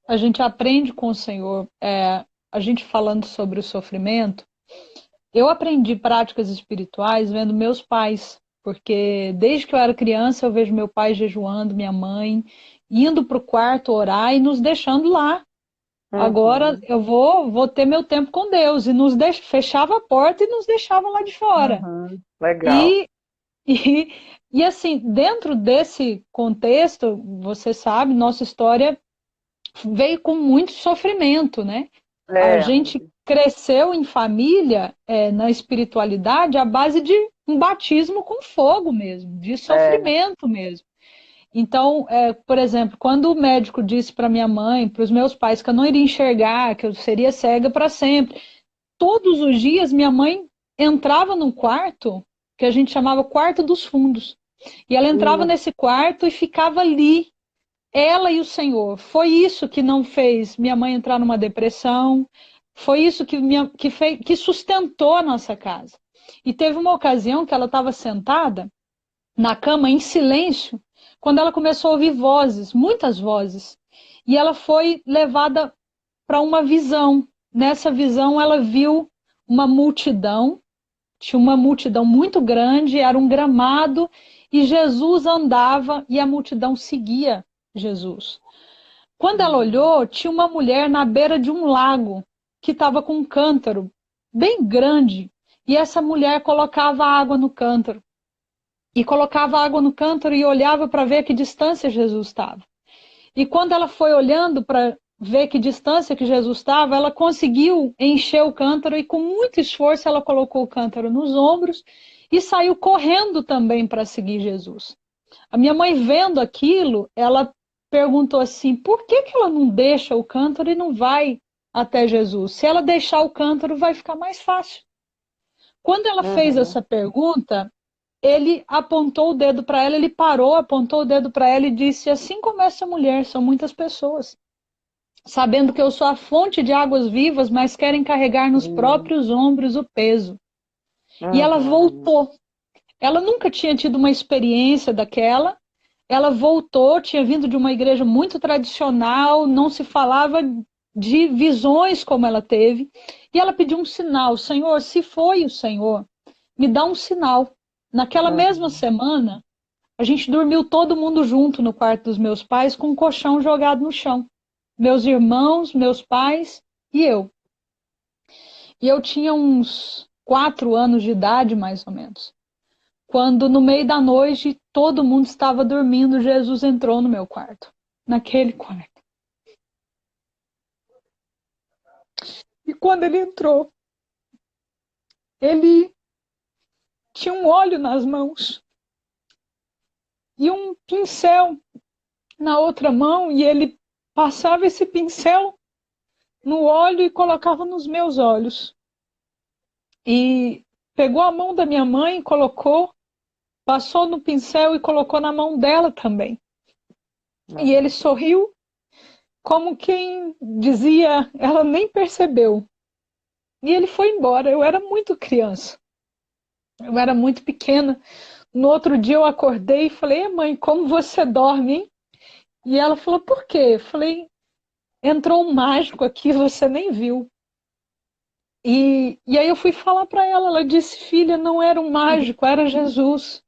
A gente aprende com o Senhor, a gente falando sobre o sofrimento, Eu aprendi práticas espirituais vendo meus pais, porque desde que eu era criança eu vejo meu pai jejuando, minha mãe, indo para o quarto orar e nos deixando lá. Agora Uhum, eu vou ter meu tempo com Deus. E fechava a porta e nos deixava lá de fora. uhum, legal. E, e, e assim, dentro desse contexto, você sabe, nossa história veio com muito sofrimento, né? A É, gente amiga. cresceu em família, na espiritualidade, à base de um batismo com fogo mesmo, de É, sofrimento mesmo. Então, por exemplo, quando o médico disse para minha mãe, para os meus pais, que eu não iria enxergar, que eu seria cega para sempre, todos os dias minha mãe entrava num quarto que a gente chamava quarto dos fundos. E ela entrava hum, nesse quarto e ficava ali, ela e o Senhor. Foi isso que não fez minha mãe entrar numa depressão, foi isso que sustentou a nossa casa. E teve uma ocasião que ela estava sentada na cama em silêncio, quando ela começou a ouvir vozes, muitas vozes. E ela foi levada para uma visão. Nessa visão, ela viu uma multidão, tinha uma multidão muito grande, era um gramado, e Jesus andava e a multidão seguia Jesus. Quando ela uhum, olhou, tinha uma mulher na beira de um lago que estava com um cântaro bem grande, e essa mulher colocava água no cântaro. E colocava água no cântaro e olhava para ver a que distância Jesus estava. E quando ela foi olhando para ver que distância que Jesus estava, ela conseguiu encher o cântaro e com muito esforço ela colocou o cântaro nos ombros e saiu correndo também para seguir Jesus. A minha mãe vendo aquilo, ela perguntou assim: por que que ela não deixa o cântaro e não vai até Jesus? Se ela deixar o cântaro, vai ficar mais fácil. Quando ela fez uhum, essa pergunta, ele apontou o dedo para ela, ele parou, apontou o dedo para ela e disse: assim como essa mulher, são muitas pessoas, sabendo que eu sou a fonte de águas vivas, mas querem carregar nos uhum, próprios ombros o peso. E ela uhum, voltou. Ela nunca tinha tido uma experiência daquela. Ela voltou, tinha vindo de uma igreja muito tradicional, não se falava de visões como ela teve. E ela pediu um sinal: Senhor, se foi o Senhor, me dá um sinal. Naquela mesma uhum. semana, a gente dormiu todo mundo junto no quarto dos meus pais com um colchão jogado no chão. Meus irmãos, meus pais e eu. E eu tinha uns 4 anos de idade, mais ou menos. Quando no meio da noite todo mundo estava dormindo, Jesus entrou no meu quarto. Naquele quarto. E quando ele entrou, ele tinha um óleo nas mãos e um pincel na outra mão, e ele passava esse pincel no óleo e colocava nos meus olhos. E pegou a mão da minha mãe, colocou, passou no pincel e colocou na mão dela também. E ele Uhum. sorriu, como quem dizia, ela nem percebeu. E ele foi embora. Eu era muito criança, eu era muito pequena. No outro dia eu acordei e falei: mãe, como você dorme, hein? E ela falou: por quê? Eu falei: entrou um mágico aqui, você nem viu. E aí eu fui falar para ela, ela disse: filha, não era um mágico, era Jesus.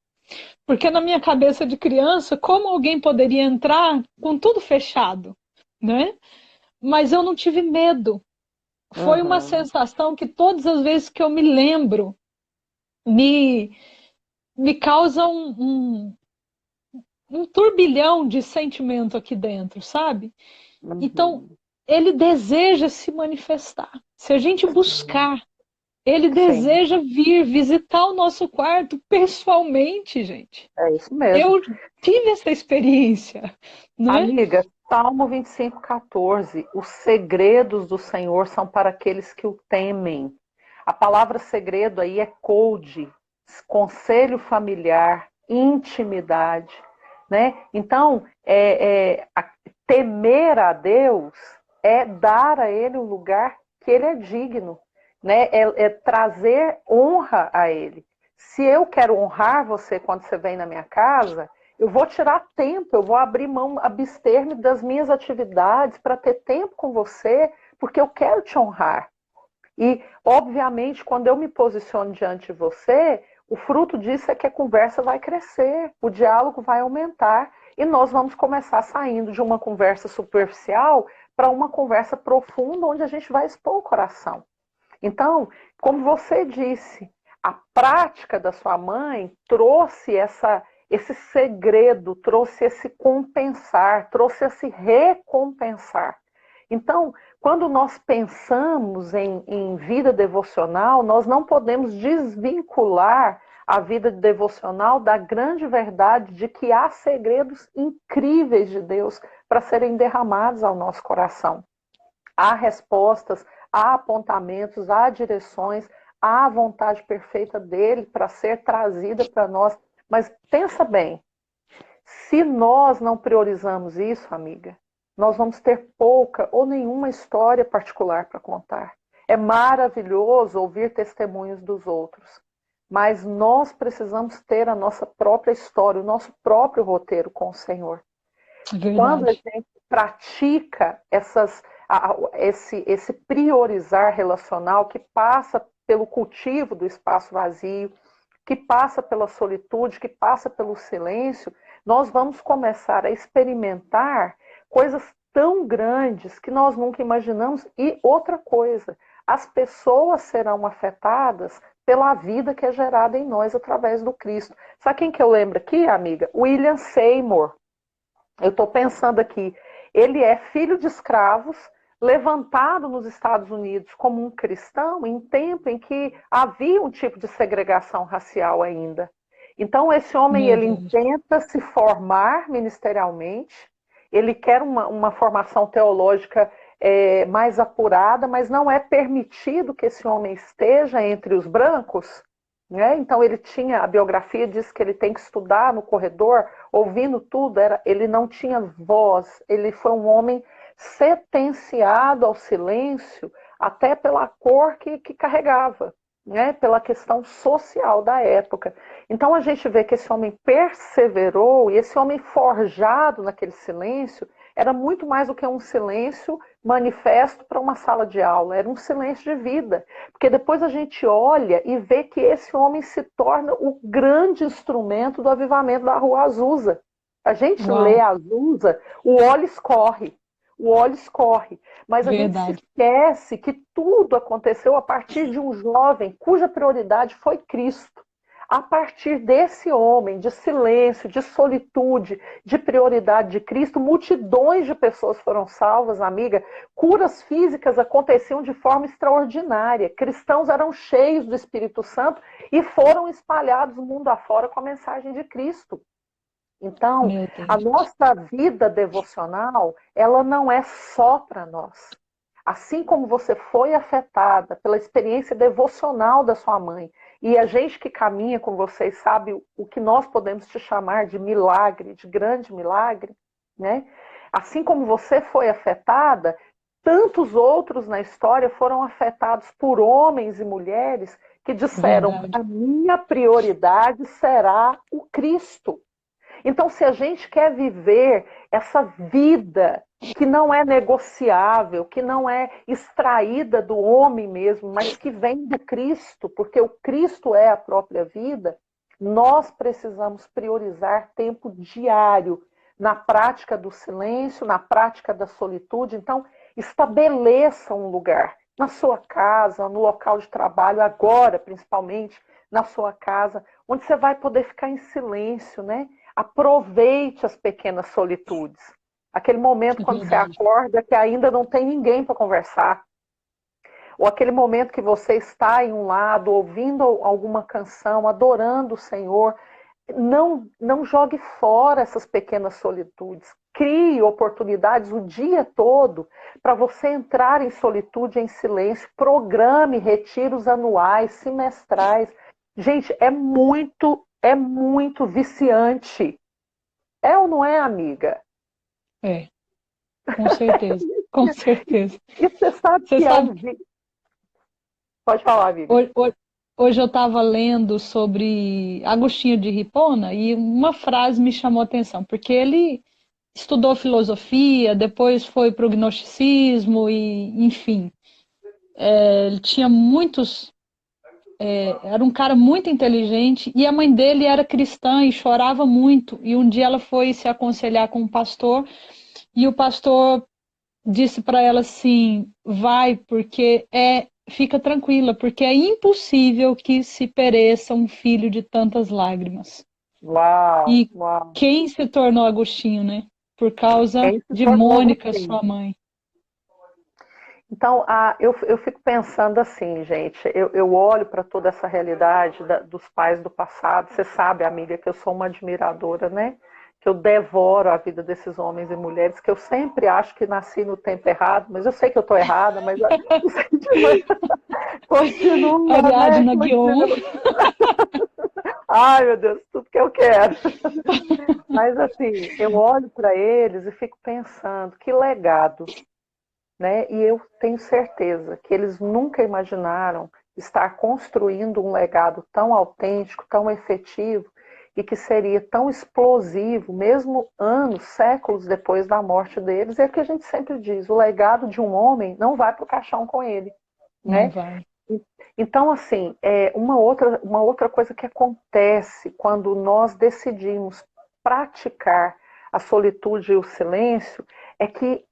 Porque na minha cabeça de criança, como alguém poderia entrar com tudo fechado, né? Mas eu não tive medo. Foi uma Uhum. sensação que todas as vezes que eu me lembro, me, me causa um turbilhão de sentimento aqui dentro, sabe? Então, Uhum. ele deseja se manifestar. Se a gente Sim, buscar, ele sim, deseja vir visitar o nosso quarto pessoalmente, gente. é isso mesmo. Eu tive essa experiência, né? Amiga, Salmo 25:14. Os segredos do Senhor são para aqueles que o temem. A palavra segredo aí é code, conselho familiar, intimidade, né? Então, temer a Deus é dar a Ele o lugar que Ele é digno, né? É trazer honra a Ele. Se eu quero honrar você quando você vem na minha casa, eu vou tirar tempo, eu vou abrir mão, abster-me das minhas atividades para ter tempo com você, porque eu quero te honrar. E, obviamente, quando eu me posiciono diante de você, o fruto disso é que a conversa vai crescer, o diálogo vai aumentar e nós vamos começar saindo de uma conversa superficial para uma conversa profunda, onde a gente vai expor o coração. Então, como você disse, a prática da sua mãe trouxe esse segredo, trouxe esse compensar, trouxe esse recompensar. Então, quando nós pensamos em vida devocional, nós não podemos desvincular a vida devocional da grande verdade de que há segredos incríveis de Deus para serem derramados ao nosso coração. Há respostas, há apontamentos, há direções, há a vontade perfeita dele para ser trazida para nós. Mas pensa bem, se nós não priorizamos isso, amiga, nós vamos ter pouca ou nenhuma história particular para contar. É maravilhoso ouvir testemunhos dos outros, mas nós precisamos ter a nossa própria história, o nosso próprio roteiro com o Senhor. Verdade. Quando a gente pratica esse priorizar relacional que passa pelo cultivo do espaço vazio, que passa pela solitude, que passa pelo silêncio, nós vamos começar a experimentar coisas tão grandes que nós nunca imaginamos. E outra coisa, as pessoas serão afetadas pela vida que é gerada em nós através do Cristo. Sabe quem que eu lembro aqui, amiga? William Seymour. Eu estou pensando aqui, ele é filho de escravos, levantado nos Estados Unidos como um cristão em tempo em que havia um tipo de segregação racial ainda. Então esse homem, ele tenta se formar ministerialmente, ele quer uma formação teológica mais apurada, mas não é permitido que esse homem esteja entre os brancos. Né? Então ele tinha, a biografia diz que ele tem que estudar no corredor, ouvindo tudo, ele não tinha voz, ele foi um homem sentenciado ao silêncio, até pela cor que carregava, né? Pela questão social da época. Então a gente vê que esse homem perseverou, e esse homem forjado naquele silêncio, era muito mais do que um silêncio manifesto para uma sala de aula, era um silêncio de vida. Porque depois a gente olha e vê que esse homem se torna o grande instrumento do avivamento da Rua Azusa. A gente lê Azusa, o óleo escorre. O óleo escorre. Mas a gente se esquece que tudo aconteceu a partir de um jovem cuja prioridade foi Cristo. A partir desse homem, de silêncio, de solitude, de prioridade de Cristo, multidões de pessoas foram salvas, amiga. Curas físicas aconteciam de forma extraordinária. Cristãos eram cheios do Espírito Santo e foram espalhados no mundo afora com a mensagem de Cristo. Então, a nossa vida devocional, ela não é só para nós. Assim como você foi afetada pela experiência devocional da sua mãe, e a gente que caminha com vocês sabe o que nós podemos te chamar de milagre, de grande milagre, né? Assim como você foi afetada, tantos outros na história foram afetados por homens e mulheres que disseram: a minha prioridade será o Cristo. Então, se a gente quer viver essa vida que não é negociável, que não é extraída do homem mesmo, mas que vem do Cristo, porque o Cristo é a própria vida, nós precisamos priorizar tempo diário na prática do silêncio, na prática da solitude. Então, estabeleça um lugar na sua casa, no local de trabalho, agora, principalmente, na sua casa, onde você vai poder ficar em silêncio, né? Aproveite as pequenas solitudes. Aquele momento quando você acorda que ainda não tem ninguém para conversar. Ou aquele momento que você está em um lado, ouvindo alguma canção, adorando o Senhor. Não jogue fora essas pequenas solitudes. Crie oportunidades o dia todo para você entrar em solitude, em silêncio. Programe retiros anuais, semestrais. Gente, é muito viciante. É ou não é, amiga? É, com certeza, com certeza. E você sabe que é um... Pode falar, amiga. Hoje eu estava lendo sobre Agostinho de Hipona e uma frase me chamou a atenção, porque ele estudou filosofia, depois foi para o gnosticismo e, enfim. Ele tinha muitos. Era um cara muito inteligente e a mãe dele era cristã e chorava muito. E um dia ela foi se aconselhar com um pastor e o pastor disse para ela assim: vai, porque fica tranquila, porque é impossível que se pereça um filho de tantas lágrimas. Uau, E uau. quem se tornou Agostinho, né? Por causa Quem se de tornou Mônica, Agostinho? sua mãe. Então, eu fico pensando assim, gente, eu olho para toda essa realidade dos pais do passado. Você sabe, amiga, que eu sou uma admiradora, né? Que eu devoro a vida desses homens e mulheres, que eu sempre acho que nasci no tempo errado, mas eu sei que eu estou errada, mas o sentimento continua, né? Ariadna Guion. Ai, meu Deus, tudo que eu quero. Mas assim, eu olho para eles e fico pensando, que legado, né? E eu tenho certeza que eles nunca imaginaram estar construindo um legado tão autêntico, tão efetivo e que seria tão explosivo, mesmo anos, séculos depois da morte deles. É o que a gente sempre diz: o legado de um homem não vai para o caixão com ele, Não né? vai. Então, assim, uma outra coisa que acontece quando nós decidimos praticar a solitude e o silêncio é que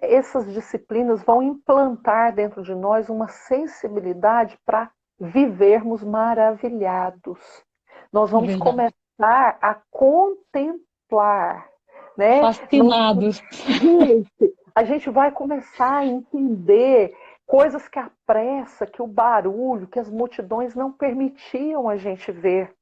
essas disciplinas vão implantar dentro de nós uma sensibilidade para vivermos maravilhados. Nós vamos Verdade. começar a contemplar, né? Fascinados. Gente, a gente vai começar a entender coisas que a pressa, que o barulho, que as multidões não permitiam a gente ver.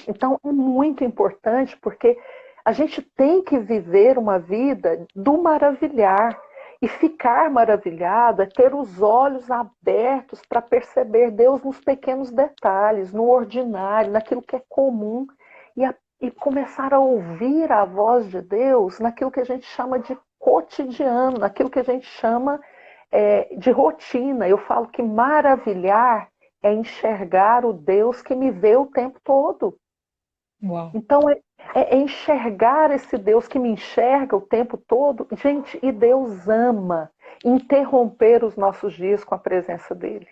Então é muito importante porque a gente tem que viver uma vida do maravilhar. E ficar maravilhado é ter os olhos abertos para perceber Deus nos pequenos detalhes, no ordinário, naquilo que é comum, e começar a ouvir a voz de Deus naquilo que a gente chama de cotidiano, naquilo que a gente chama de rotina. Eu falo que maravilhar é enxergar o Deus que me vê o tempo todo. Uau. Então, é enxergar esse Deus que me enxerga o tempo todo. Gente, e Deus ama interromper os nossos dias com a presença dele.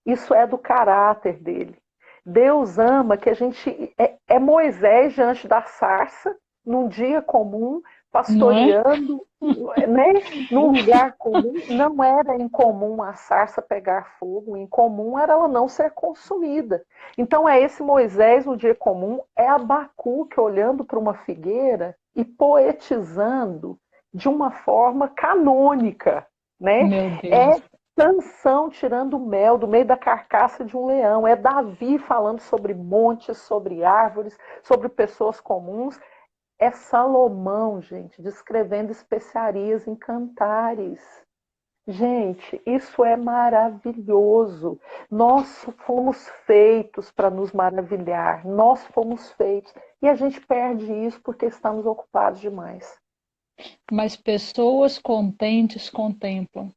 Isso é do caráter dele. Deus ama que a gente. É Moisés diante da sarça, num dia comum, Não é? pastoreando, né, num lugar comum. Não era incomum a sarça pegar fogo, o incomum era ela não ser consumida. Então é esse Moisés no dia comum, é Abacuque olhando para uma figueira e poetizando de uma forma canônica, né? Meu É Deus. Sansão tirando o mel do meio da carcaça de um leão. É Davi falando sobre montes, sobre árvores, sobre pessoas comuns. É Salomão, gente, descrevendo especiarias em cantares. Gente, isso é maravilhoso. Nós fomos feitos para nos maravilhar. Nós fomos feitos. E a gente perde isso porque estamos ocupados demais. Mas pessoas contentes contemplam.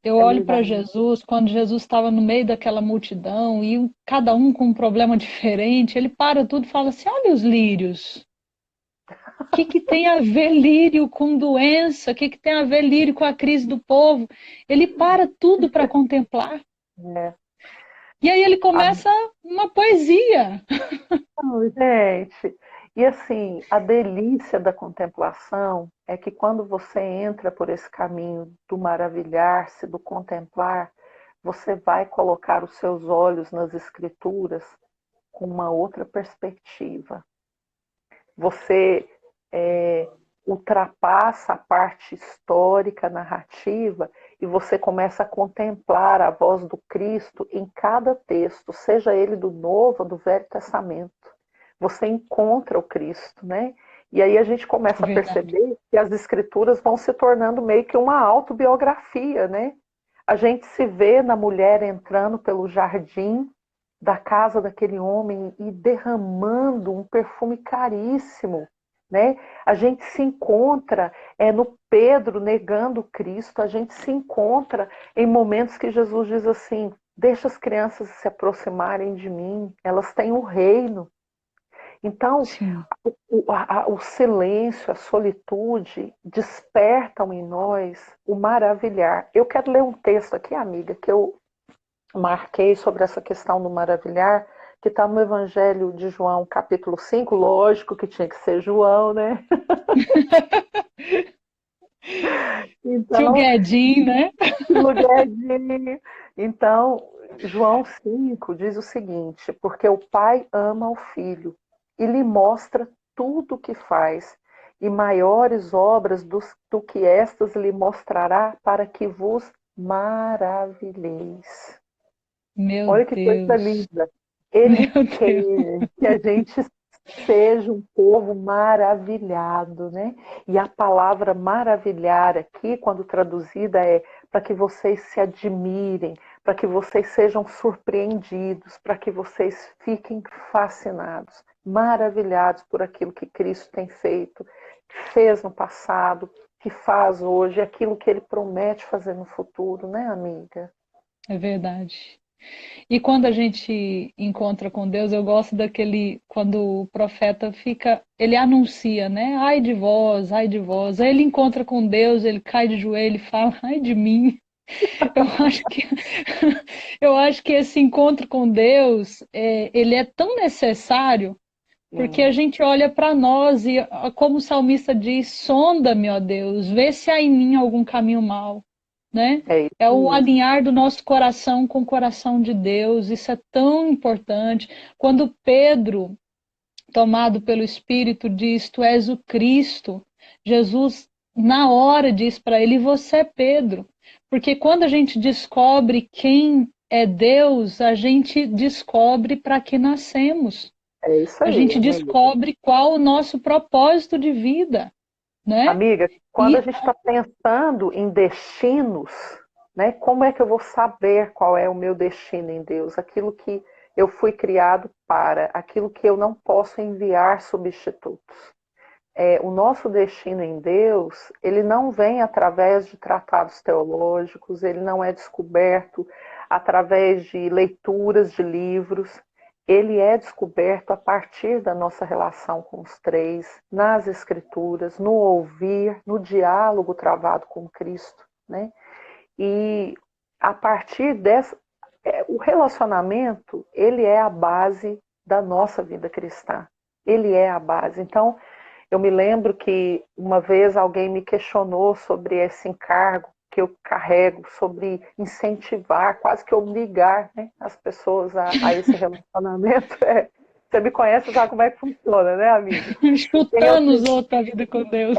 Eu É olho para verdade. Jesus, quando Jesus estava no meio daquela multidão e cada um com um problema diferente, ele para tudo e fala assim: olha os lírios. O que tem a ver lírio com doença? O que tem a ver lírio com a crise do povo? Ele para tudo para contemplar. É. E aí ele começa uma poesia. Gente, e assim, a delícia da contemplação é que quando você entra por esse caminho do maravilhar-se, do contemplar, você vai colocar os seus olhos nas escrituras com uma outra perspectiva. Você ultrapassa a parte histórica, narrativa, e você começa a contemplar a voz do Cristo em cada texto, seja ele do Novo ou do Velho Testamento. Você encontra o Cristo, né? E aí a gente começa a Verdade. perceber que as escrituras vão se tornando meio que uma autobiografia, né? A gente se vê na mulher entrando pelo jardim da casa daquele homem e derramando um perfume caríssimo, né? A gente se encontra no Pedro negando Cristo, a gente se encontra em momentos que Jesus diz assim: deixa as crianças se aproximarem de mim, elas têm o reino. Então, Sim. o silêncio, a solitude despertam em nós o maravilhar. Eu quero ler um texto aqui, amiga, que eu marquei sobre essa questão do maravilhar, que está no Evangelho de João, capítulo 5. Lógico que tinha que ser João, né? Tio Então, Guedinho, né? que lugarzinho. Então, João 5 diz o seguinte: porque o Pai ama o Filho e lhe mostra tudo o que faz, e maiores obras do que estas lhe mostrará, para que vos maravilheis. Meu Olha que coisa Deus. linda. Ele Meu Deus. quer que a gente seja um povo maravilhado, né? E a palavra maravilhar aqui, quando traduzida, é para que vocês se admirem, para que vocês sejam surpreendidos, para que vocês fiquem fascinados, maravilhados por aquilo que Cristo tem feito, que fez no passado, que faz hoje, aquilo que ele promete fazer no futuro, né, amiga? É verdade. E quando a gente encontra com Deus, eu gosto daquele, quando o profeta fica, ele anuncia, né? Ai de vós, ai de vós. Aí ele encontra com Deus, ele cai de joelho e fala, ai de mim. Eu acho que, eu acho que esse encontro com Deus, ele é tão necessário, porque a Sim, gente olha para nós e, como o salmista diz, sonda-me, ó Deus, vê se há em mim algum caminho mau, né? é isso É o mesmo. alinhar do nosso coração com o coração de Deus, isso é tão importante. Quando Pedro, tomado pelo Espírito, diz: Tu és o Cristo, Jesus, na hora, diz para ele: Você é Pedro. Porque quando a gente descobre quem é Deus, a gente descobre para que nascemos. É isso A aí, gente amiga. descobre qual o nosso propósito de vida, né? Amiga, quando a E gente está pensando em destinos, né, como é que eu vou saber qual é o meu destino em Deus? Aquilo que eu fui criado para, aquilo que eu não posso enviar substitutos. O nosso destino em Deus, ele não vem através de tratados teológicos, ele não é descoberto através de leituras de livros, ele é descoberto a partir da nossa relação com os três, nas escrituras, no ouvir, no diálogo travado com Cristo, né? E a partir dessa, o relacionamento, ele é a base da nossa vida cristã. Ele é a base. Então, eu me lembro que uma vez alguém me questionou sobre esse encargo que eu carrego, sobre incentivar, quase que obrigar, né, as pessoas a esse relacionamento. Você me conhece, sabe como é que funciona, né, amiga? Com quem eu chutando os outros a vida com Deus.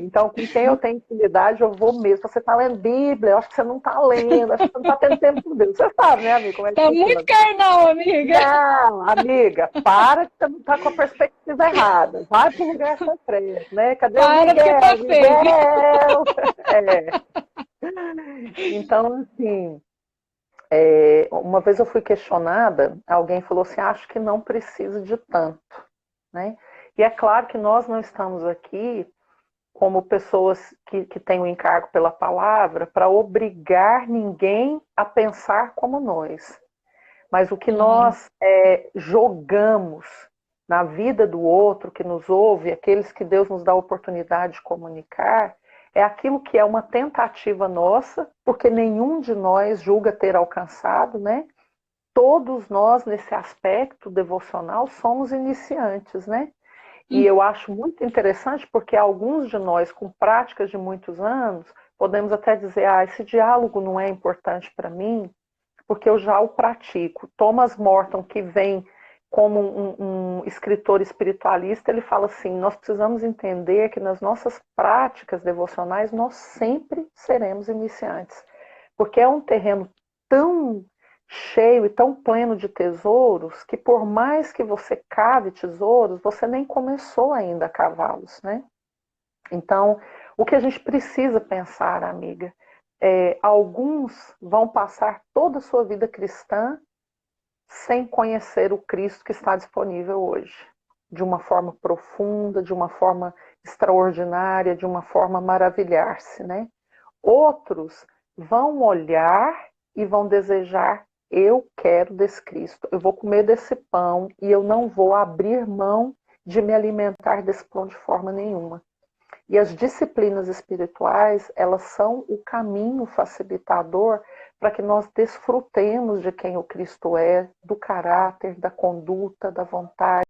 então, com quem eu tenho intimidade, eu vou mesmo. Você está lendo Bíblia, eu acho que você não está lendo, acho que você não está tendo tempo com Deus. Você sabe, né, amiga, como é que Tá muito funciona? carnal, amiga. Não, amiga, para que você não está com a perspectiva errada. Vai para o lugar secreto, né? Cadê o Para porque tá Miguel? feio. Miguel! É. Então, assim, uma vez eu fui questionada, alguém falou assim, acho que não precisa de tanto, né? E é claro que nós não estamos aqui como pessoas que têm o encargo pela palavra para obrigar ninguém a pensar como nós. Mas o que Claro. nós jogamos na vida do outro, que nos ouve, aqueles que Deus nos dá a oportunidade de comunicar, é aquilo que é uma tentativa nossa, porque nenhum de nós julga ter alcançado, né? Todos nós, nesse aspecto devocional, somos iniciantes, né? E Hum, eu acho muito interessante porque alguns de nós, com práticas de muitos anos, podemos até dizer, esse diálogo não é importante para mim, porque eu já o pratico. Thomas Morton, que vem como um escritor espiritualista, ele fala assim, nós precisamos entender que nas nossas práticas devocionais nós sempre seremos iniciantes, porque é um terreno tão cheio e tão pleno de tesouros que por mais que você cave tesouros, você nem começou ainda a cavá-los, né? Então, o que a gente precisa pensar, amiga, alguns vão passar toda a sua vida cristã sem conhecer o Cristo que está disponível hoje, de uma forma profunda, de uma forma extraordinária, de uma forma maravilhar-se, né? Outros vão olhar e vão desejar eu quero desse Cristo, eu vou comer desse pão e eu não vou abrir mão de me alimentar desse pão de forma nenhuma. E as disciplinas espirituais, elas são o caminho facilitador para que nós desfrutemos de quem o Cristo é, do caráter, da conduta, da vontade.